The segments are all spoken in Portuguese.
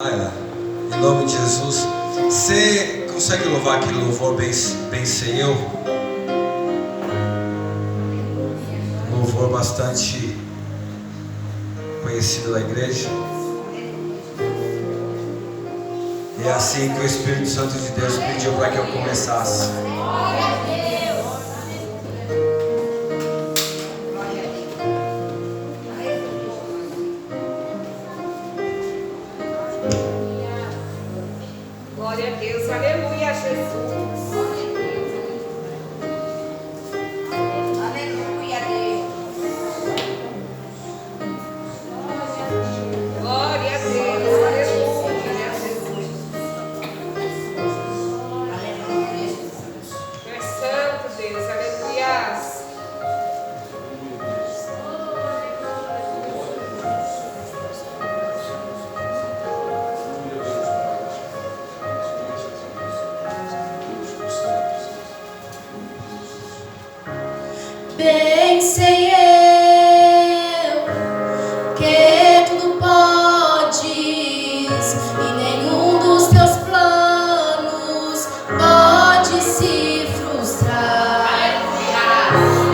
Em nome de Jesus. Você consegue louvar aquele louvor bem sem eu? Louvor bastante conhecido da igreja. E é assim que o Espírito Santo de Deus pediu para que eu começasse. Glória a Deus, aleluia, Jesus. Aleluia, Deus. Glória a Deus, aleluia, Jesus. Aleluia, Jesus. Tu és santo, Deus, aleluia. Bem sei eu que tudo podes e nenhum dos teus planos pode se frustrar.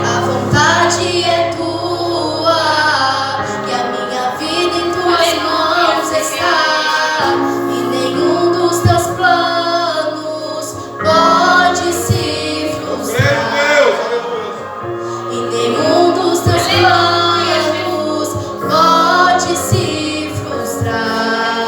A vontade é tua e a minha vida em tuas mãos está, e nenhum dos teus planos pode se frustrar. Nenhum dos teus planos pode se frustrar.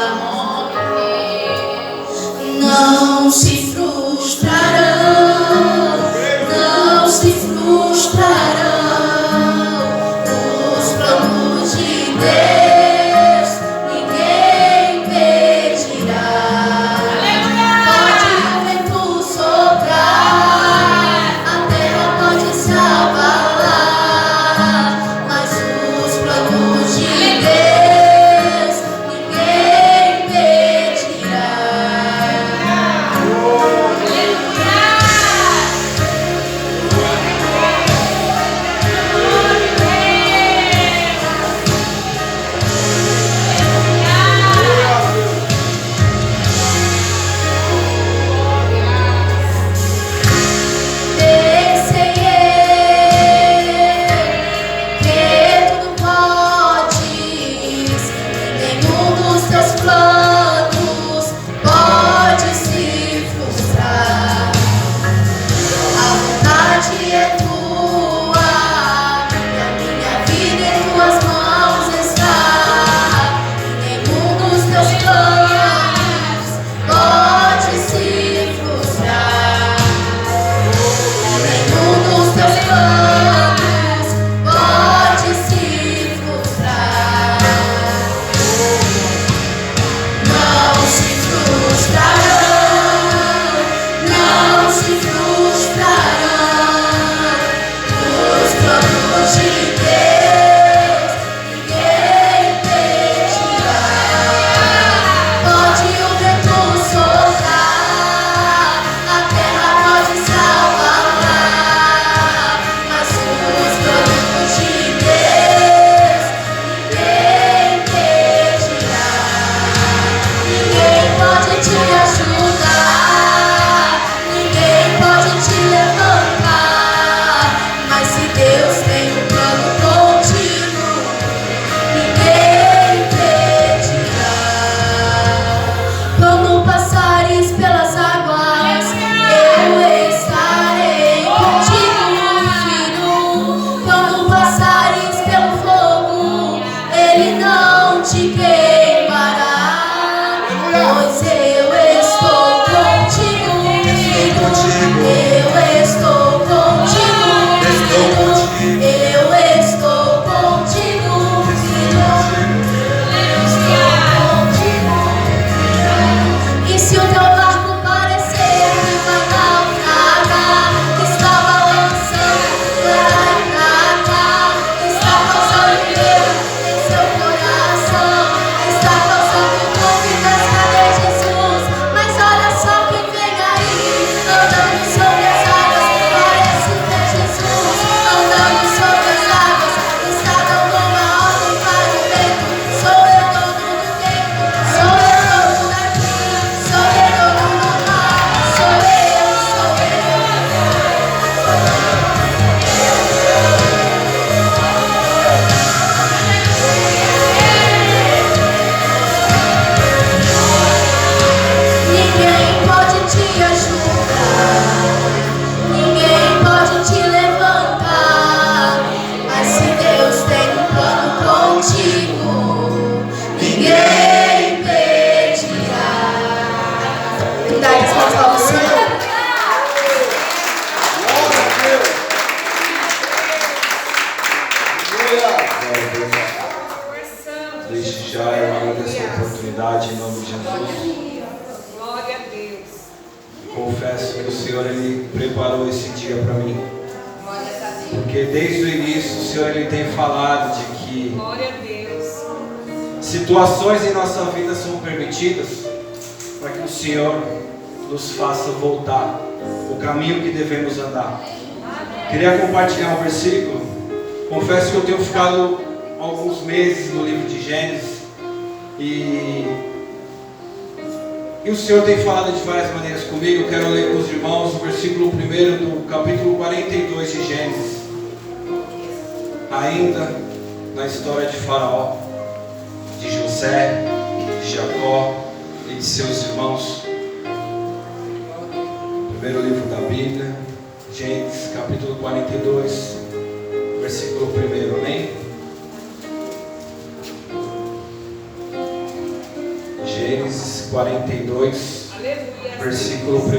Jesus. Glória a Deus. Confesso que o Senhor Ele preparou esse dia para mim. Glória a Deus. Porque desde o início o Senhor Ele tem falado de que Glória a Deus. situações em nossa vida são permitidas para que o Senhor nos faça voltar o caminho que devemos andar. Queria compartilhar um versículo. Confesso que eu tenho ficado alguns meses no livro de Gênesis e o Senhor tem falado de várias maneiras comigo. Eu quero ler com os irmãos o versículo 1 do capítulo 42 de Gênesis. Ainda na história de Faraó, de José, de Jacó e de seus irmãos. Primeiro livro da Bíblia, Gênesis capítulo 42, versículo 1, amém? Gênesis 42, Aleluia. versículo 1. Vou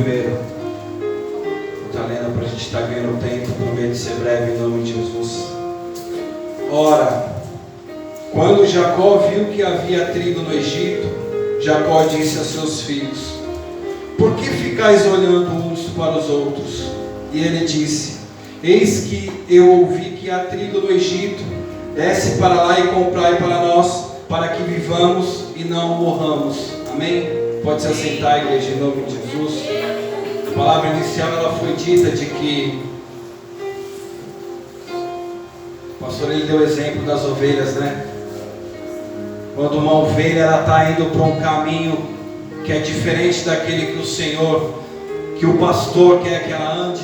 estar lendo para a gente estar ganhando tempo, prometo ser breve em nome de Jesus. Ora, quando Jacó viu que havia trigo no Egito, Jacó disse a seus filhos: por que ficais olhando uns para os outros? E ele disse: eis que eu ouvi que há trigo no Egito. Desce para lá e comprai para nós, para que vivamos e não morramos. Amém? Pode se assentar, igreja, em nome de Jesus. A palavra inicial ela foi dita de que o pastor ele deu o exemplo das ovelhas, né? Quando uma ovelha ela está indo para um caminho que é diferente daquele que o Senhor, que o pastor quer que ela ande,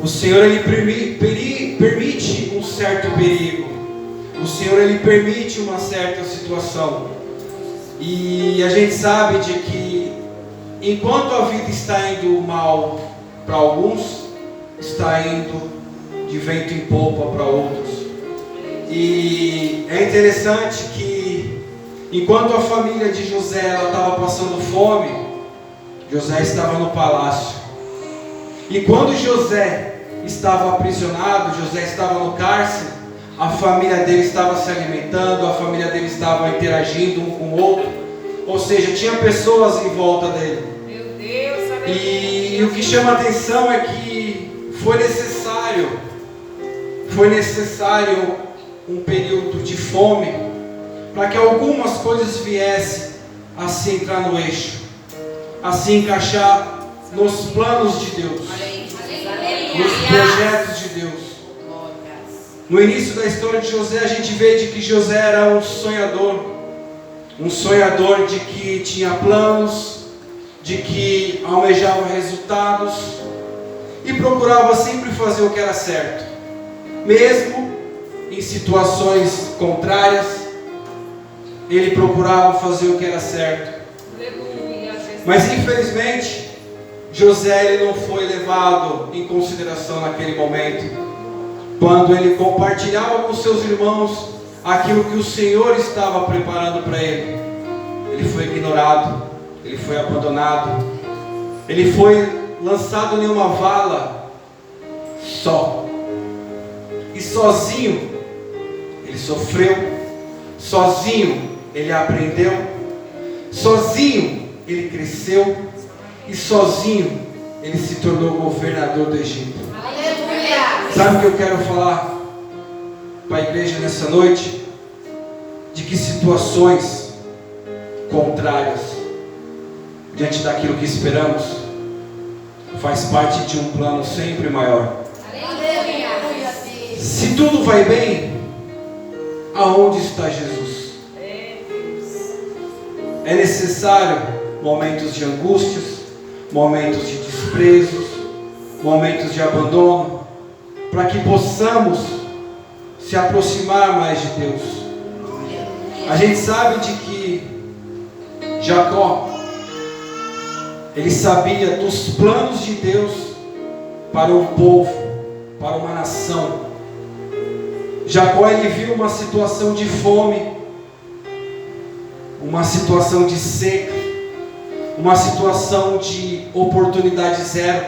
o Senhor ele permite um certo perigo, o Senhor ele permite uma certa situação, e a gente sabe de que enquanto a vida está indo mal para alguns, está indo de vento em popa para outros. E é interessante que enquanto a família de José estava passando fome, José estava no palácio. E quando José estava aprisionado, José estava no cárcere, a família dele estava se alimentando, a família dele estava interagindo um com o outro. Ou seja, tinha pessoas em volta dele. Meu Deus, aleluia. E o que chama a atenção é que foi necessário um período de fome para que algumas coisas viessem a se entrar no eixo, a se encaixar nos planos de Deus, nos projetos de Deus. No início da história de José, a gente vê de que José era um sonhador de que tinha planos, de que almejava resultados e procurava sempre fazer o que era certo, mesmo em situações contrárias. Ele procurava fazer o que era certo. Aleluia, Jesus. Mas infelizmente José ele não foi levado em consideração naquele momento, quando ele compartilhava com seus irmãos aquilo que o Senhor estava preparando para ele. Ele foi ignorado, ele foi abandonado, ele foi lançado em uma vala só, e sozinho ele sofreu, sozinho ele aprendeu, sozinho ele cresceu e sozinho ele se tornou governador do Egito. Aleluia. Sabe o que eu quero falar para a igreja nessa noite? De que situações contrárias diante daquilo que esperamos faz parte de um plano sempre maior. Aleluia. Se tudo vai bem, aonde está Jesus? É necessário momentos de angústias, momentos de desprezos, momentos de abandono, para que possamos se aproximar mais de Deus. A gente sabe de que Jacó, ele sabia dos planos de Deus para um povo, para uma nação. Jacó ele viu uma situação de fome, uma situação de seca, uma situação de oportunidade zero,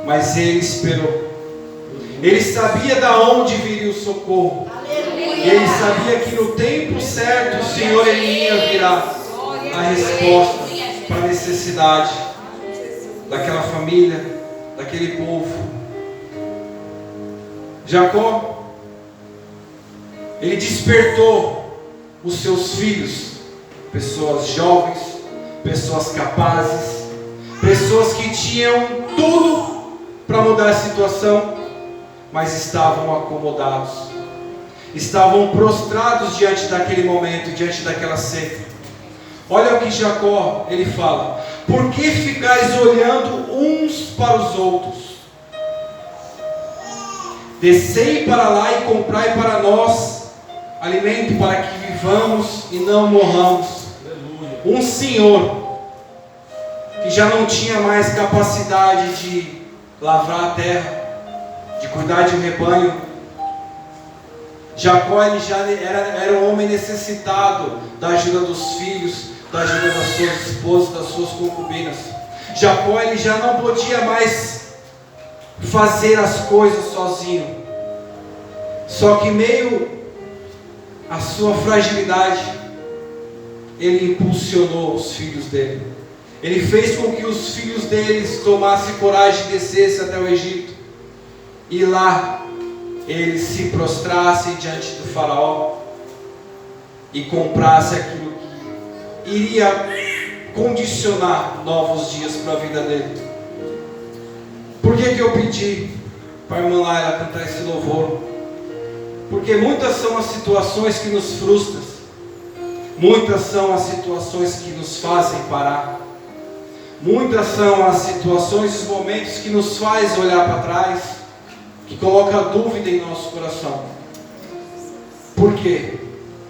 mas ele esperou. Ele sabia de onde viria o socorro. Ele sabia que no tempo certo o Senhor ele ia virar. a resposta para a necessidade daquela família, daquele povo. Jacó, ele despertou os seus filhos, pessoas jovens, pessoas capazes, pessoas que tinham tudo para mudar a situação, mas estavam acomodados, estavam prostrados diante daquele momento, diante daquela seca. Olha o que Jacó, ele fala: por que ficais olhando uns para os outros? Descei para lá e comprai para nós alimento para que vivamos e não morramos. Um senhor que já não tinha mais capacidade de lavrar a terra, de cuidar de um rebanho. Jacó, ele já era um homem necessitado da ajuda dos filhos, da ajuda das suas esposas, das suas concubinas. Jacó, ele já não podia mais fazer as coisas sozinho. Só que meio à sua fragilidade, ele impulsionou os filhos dele. Ele fez com que os filhos deles tomassem coragem e descessem até o Egito. E lá eles se prostrassem diante do faraó e comprassem aquilo que iria condicionar novos dias para a vida dele. Por que eu pedi para a irmã Laila cantar esse louvor? Porque muitas são as situações que nos frustram, muitas são as situações que nos fazem parar, muitas são as situações, os momentos que nos faz olhar para trás, que coloca dúvida em nosso coração. Por quê?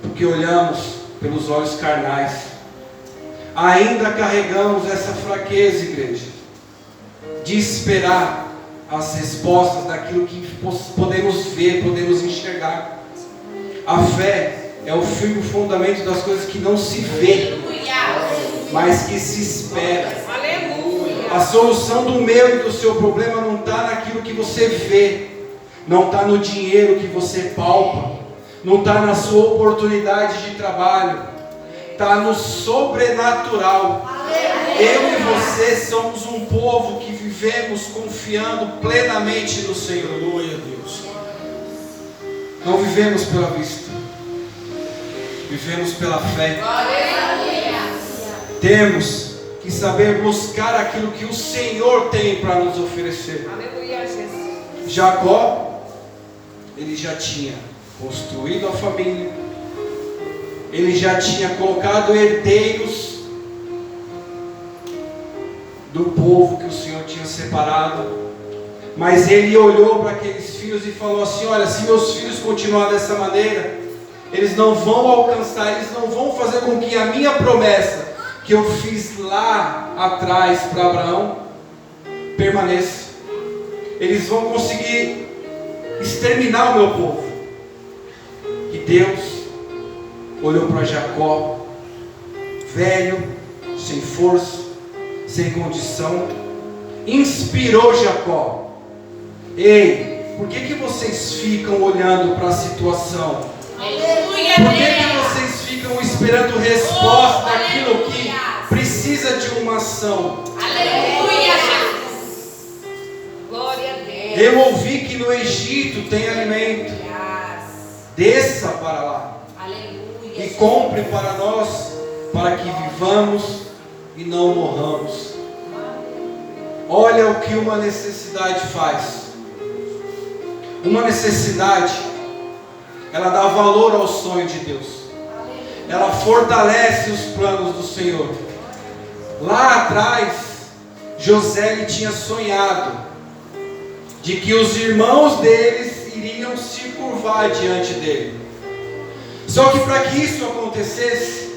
Porque olhamos pelos olhos carnais. Ainda carregamos essa fraqueza, igreja, de esperar as respostas daquilo que podemos ver, podemos enxergar. A fé é o firme fundamento das coisas que não se vê, mas que se espera. A solução do meu e do seu problema não está naquilo que você vê, não está no dinheiro que você palpa, não está na sua oportunidade de trabalho, está no sobrenatural. Eu e você somos um povo que vivemos confiando plenamente no Senhor. Glória a Deus. Não vivemos pela vista, vivemos pela fé. Temos que saber buscar aquilo que o Senhor tem para nos oferecer. Aleluia, Jesus. Jacó, ele já tinha construído a família, ele já tinha colocado herdeiros do povo que o Senhor tinha separado, mas ele olhou para aqueles filhos e falou assim: olha, se meus filhos continuarem dessa maneira, eles não vão alcançar, eles não vão fazer com que a minha promessa que eu fiz lá atrás para Abraão permaneça. Eles vão conseguir exterminar o meu povo. E Deus olhou para Jacó, velho, sem força, sem condição, inspirou Jacó. Ei, por que vocês ficam olhando para a situação? Por que vocês ficam esperando resposta daquilo que precisa de uma ação? Aleluia, glória a Deus. Eu ouvi que no Egito tem alimento. Desça para lá e compre para nós, para que vivamos e não morramos. Olha o que uma necessidade faz. Uma necessidade, ela dá valor ao sonho de Deus. Ela fortalece os planos do Senhor. Lá atrás, José ele tinha sonhado de que os irmãos deles iriam se curvar diante dele. Só que para que isso acontecesse,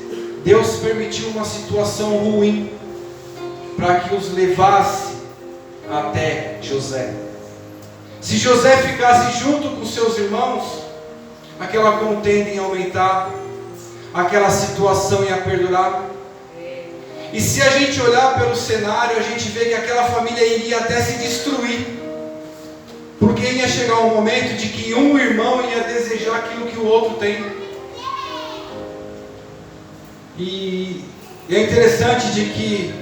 Deus permitiu uma situação ruim para que os levasse até José. Se José ficasse junto com seus irmãos, aquela contenda ia aumentar, aquela situação ia perdurar. E se a gente olhar pelo cenário, a gente vê que aquela família iria até se destruir, porque ia chegar um momento de que um irmão ia desejar aquilo que o outro tem. E E é interessante de que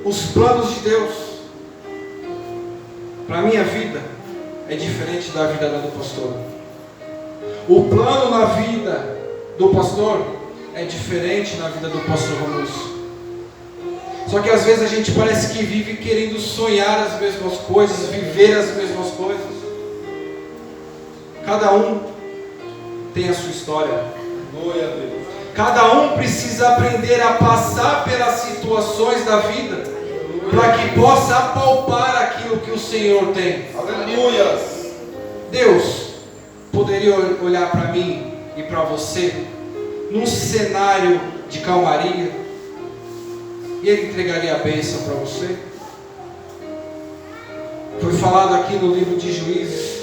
os planos de Deus para a minha vida é diferente da vida do pastor. O plano na vida do pastor é diferente na vida do pastor Romulo. Só que às vezes a gente parece que vive querendo sonhar as mesmas coisas, viver as mesmas coisas. Cada um tem a sua história. Glória a Deus. Cada um precisa aprender a passar pelas situações da vida para que possa apalpar aquilo que o Senhor tem. Aleluia. Deus poderia olhar para mim e para você num cenário de calmaria e Ele entregaria a bênção para você. Foi falado aqui no livro de Juízes.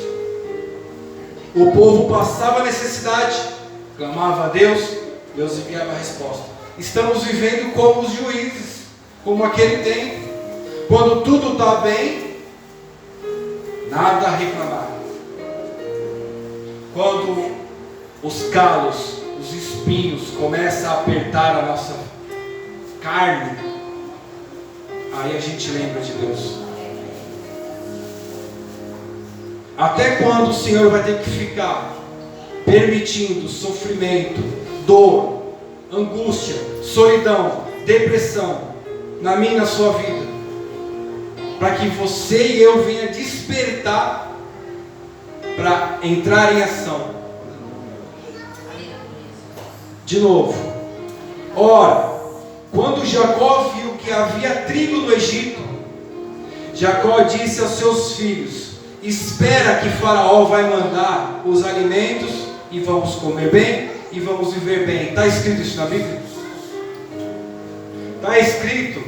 O povo passava necessidade, clamava a Deus, Deus enviava a resposta. Estamos vivendo como os juízes, como aquele tempo, quando tudo está bem, nada a reclamar. Quando os calos, os espinhos começam a apertar a nossa carne, aí a gente lembra de Deus. Até quando o Senhor vai ter que ficar permitindo sofrimento, dor, angústia, solidão, depressão na minha e na sua vida, para que você e eu venha despertar para entrar em ação? De novo, ora, quando Jacó viu que havia trigo no Egito, Jacó disse aos seus filhos: espera que Faraó vai mandar os alimentos e vamos comer bem e vamos viver bem. Está escrito isso na Bíblia? Está escrito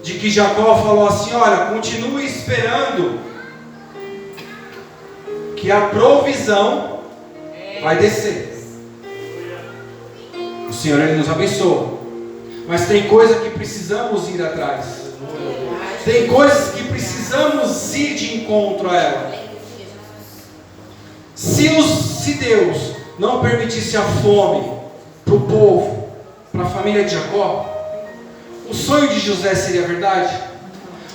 de que Jacó falou assim: olha, continue esperando que a provisão vai descer. O Senhor, Ele nos abençoa, mas tem coisa que precisamos ir atrás, tem coisas que precisamos ir de encontro a ela. Se Deus não permitisse a fome para o povo, para a família de Jacó, o sonho de José seria verdade?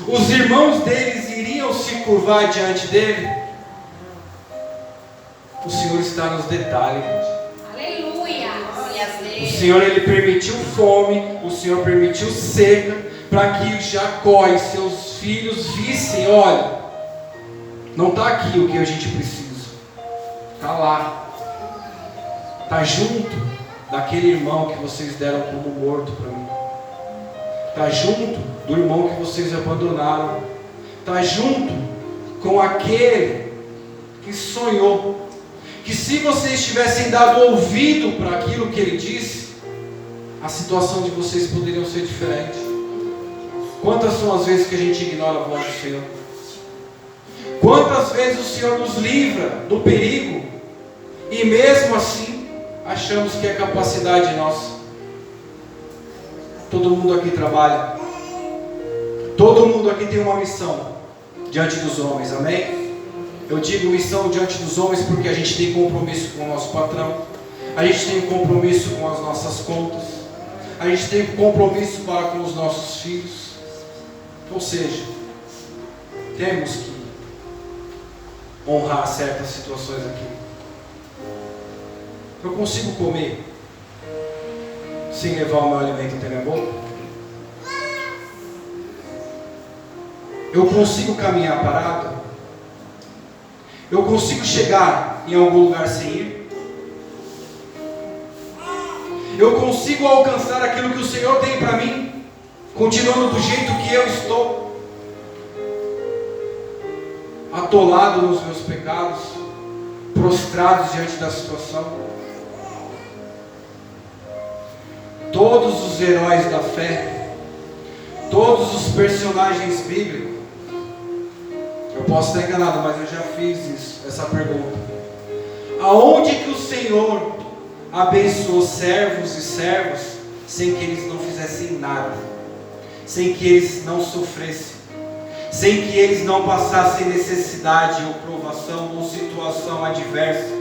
Os irmãos deles iriam se curvar diante dele? O Senhor está nos detalhes. Aleluia. O Senhor, Ele permitiu fome, o Senhor permitiu seca, para que Jacó e seus filhos vissem: olha, não está aqui o que a gente precisa, está lá, está junto daquele irmão que vocês deram como morto para mim, está junto do irmão que vocês abandonaram, está junto com aquele que sonhou, que se vocês tivessem dado ouvido para aquilo que ele disse, a situação de vocês poderia ser diferente. Quantas são as vezes que a gente ignora a voz do Senhor? Quantas vezes o Senhor nos livra do perigo e mesmo assim achamos que é capacidade nossa? Todo mundo aqui trabalha, todo mundo aqui tem uma missão diante dos homens, amém? Eu digo missão diante dos homens porque a gente tem compromisso com o nosso patrão, a gente tem compromisso com as nossas contas, a gente tem compromisso para com os nossos filhos. Ou seja, temos que honrar certas situações aqui. Eu consigo comer sem levar o meu alimento até minha boca? Eu consigo caminhar parado? Eu consigo chegar em algum lugar sem ir? Eu consigo alcançar aquilo que o Senhor tem para mim, continuando do jeito que eu estou, atolado nos meus pecados, prostrados diante da situação? Todos os heróis da fé, todos os personagens bíblicos, eu posso estar enganado, mas eu já fiz essa pergunta: aonde que o Senhor abençoou servos e servas sem que eles não fizessem nada, sem que eles não sofressem, sem que eles não passassem necessidade ou provação ou situação adversa?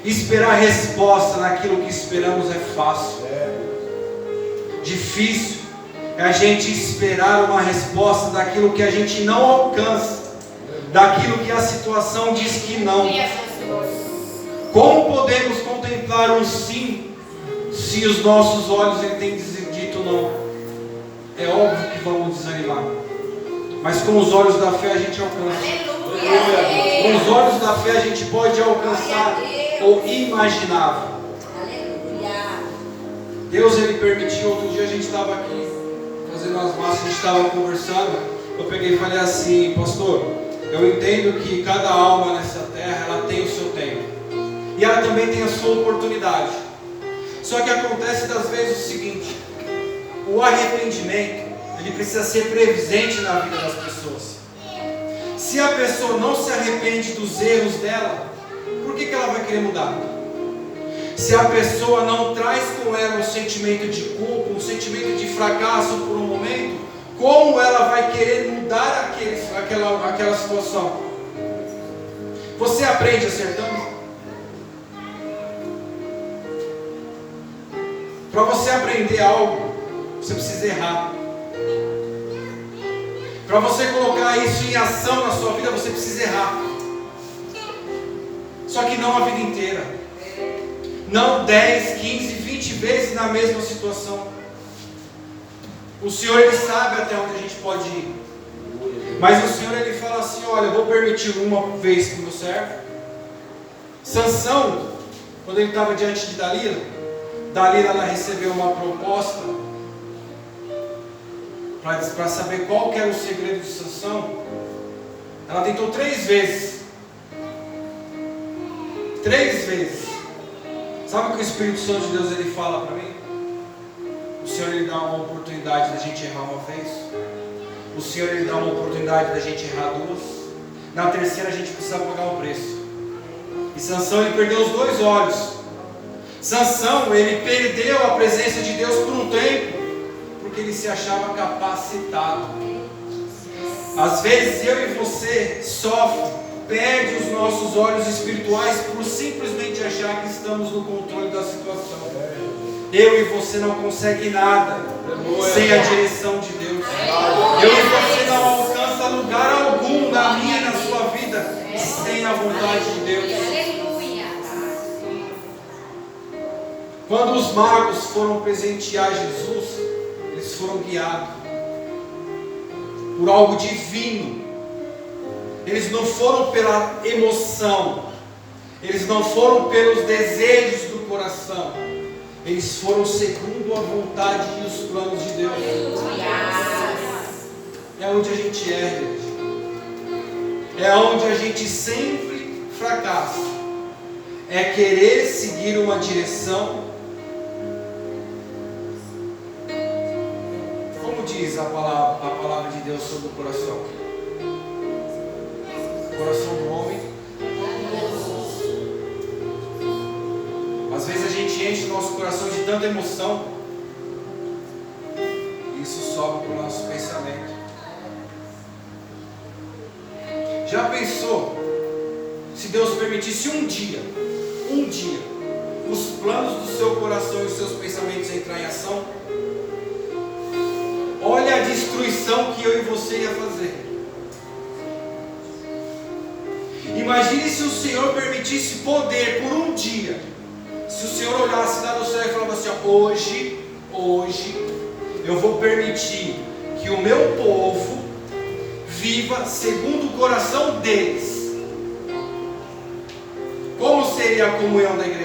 Esperar resposta naquilo que esperamos é fácil. difícil é a gente esperar uma resposta daquilo que a gente não alcança, daquilo que a situação diz que não. Como podemos contemplar um sim, se os nossos olhos ele têm dito não? É óbvio que vamos desanimar, mas com os olhos da fé a gente alcança. Com os olhos da fé a gente pode alcançar o imaginável. Deus ele permitiu. Outro dia a gente estava aqui fazendo as massas, a gente estava conversando. Eu peguei e falei assim: pastor, eu entendo que cada alma nessa terra ela tem o seu tempo e ela também tem a sua oportunidade. Só que acontece das vezes o seguinte: o arrependimento ele precisa ser presente na vida das pessoas. Se a pessoa não se arrepende dos erros dela, por que ela vai querer mudar? Se a pessoa não traz com ela um sentimento de culpa, um sentimento de fracasso por um momento, como ela vai querer mudar aquela situação? Você aprende acertando? Para você aprender algo, você precisa errar. Para você colocar isso em ação na sua vida, você precisa errar. Só que não a vida inteira. Não 10, 15, 20 vezes na mesma situação. O Senhor ele sabe até onde a gente pode ir. Mas o Senhor ele fala assim: olha, eu vou permitir uma vez para o meu servo. Sansão, quando ele estava diante de Dalila, ela recebeu uma proposta para saber qual que era o segredo de Sansão. Ela tentou 3 vezes. 3 vezes. Sabe o que o Espírito Santo de Deus ele fala para mim? O Senhor ele dá uma oportunidade da gente errar uma vez. O Senhor ele dá uma oportunidade da gente errar 2. Na terceira a gente precisa pagar um preço. E Sansão ele perdeu os 2 olhos. Sansão ele perdeu a presença de Deus por um tempo, porque ele se achava capacitado. Às vezes eu e você sofre, perde os nossos olhos espirituais por simplesmente achar que estamos no controle da situação. Eu e você não consegue nada sem a direção de Deus. Eu e você não alcança lugar algum na minha e na sua vida sem a vontade de Deus. Quando os magos foram presentear Jesus, eles foram guiados por algo divino. Eles não foram pela emoção, eles não foram pelos desejos do coração, eles foram segundo a vontade e os planos de Deus. É onde a gente erra, é onde a gente sempre fracassa, é querer seguir uma direção. Como diz a palavra de Deus sobre o coração? O coração do homem. Às vezes a gente enche o nosso coração de tanta emoção, e isso sobe para o nosso pensamento. Já pensou se Deus permitisse um dia, os planos do seu coração e os seus pensamentos entrar em ação? Olha a destruição que eu e você ia fazer. Imagine se o Senhor permitisse poder por um dia. Se o Senhor olhasse lá no céu e falasse assim: hoje eu vou permitir que o meu povo viva segundo o coração deles. Como seria a comunhão da igreja?